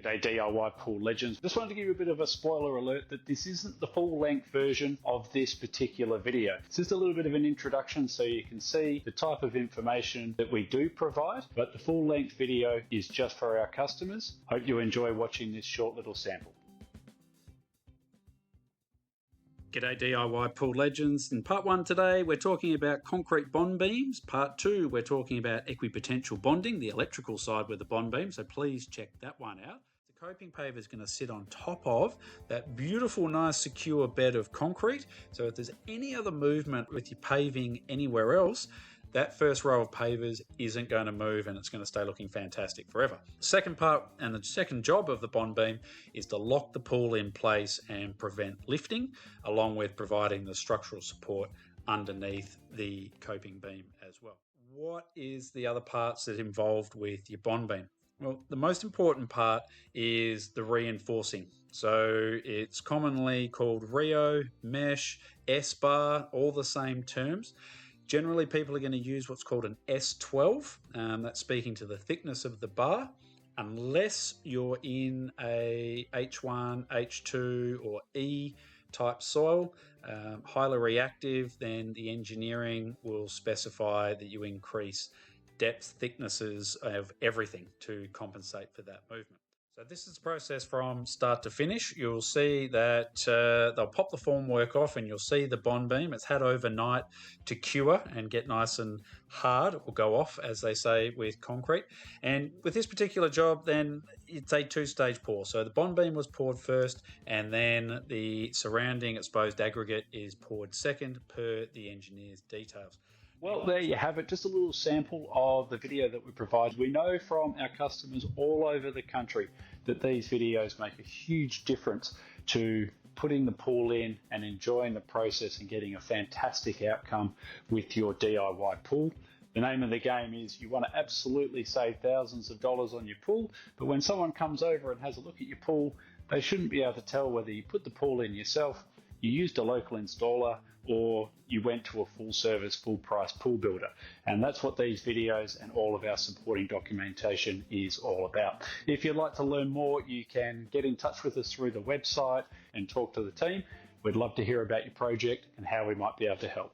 G'day DIY Pool Legends. Just wanted to give you a bit of a spoiler alert that this isn't the full length version of this particular video. It's just a little bit of an introduction so you can see the type of information that we do provide, but the full length video is just for our customers. Hope you enjoy watching this short little sample. G'day DIY Pool Legends. In part 1 today we're talking about concrete bond beams. Part 2 we're talking about equipotential bonding, the electrical side with the bond beam, so please check that one out. The coping paver is going to sit on top of that beautiful, nice, secure bed of concrete, so if there's any other movement with your paving anywhere else, that first row of pavers isn't going to move and it's going to stay looking fantastic forever. The second part and the second job of the bond beam is to lock the pool in place and prevent lifting, along with providing the structural support underneath the coping beam as well. What is the other parts that are involved with your bond beam? Well, the most important part is the reinforcing. So it's commonly called Rio, mesh, S-bar, all the same terms. Generally, people are going to use what's called an S12. That's speaking to the thickness of the bar. Unless you're in a H1, H2 or E type soil, highly reactive, then the engineering will specify that you increase depth, thicknesses of everything to compensate for that movement. So this is the process from start to finish. You'll see that they'll pop the formwork off and you'll see the bond beam. It's had overnight to cure and get nice and hard, or go off, as they say with concrete. And with this particular job, then it's a two-stage pour. So the bond beam was poured first and then the surrounding exposed aggregate is poured second per the engineer's details. Well, there you have it, just a little sample of the video that we provide. We know from our customers all over the country that these videos make a huge difference to putting the pool in and enjoying the process and getting a fantastic outcome with your DIY pool. The name of the game is you want to absolutely save thousands of dollars on your pool, but when someone comes over and has a look at your pool, they shouldn't be able to tell whether you put the pool in yourself, you used a local installer, or you went to a full service, full price pool builder. And that's what these videos and all of our supporting documentation is all about. If you'd like to learn more, you can get in touch with us through the website and talk to the team. We'd love to hear about your project and how we might be able to help.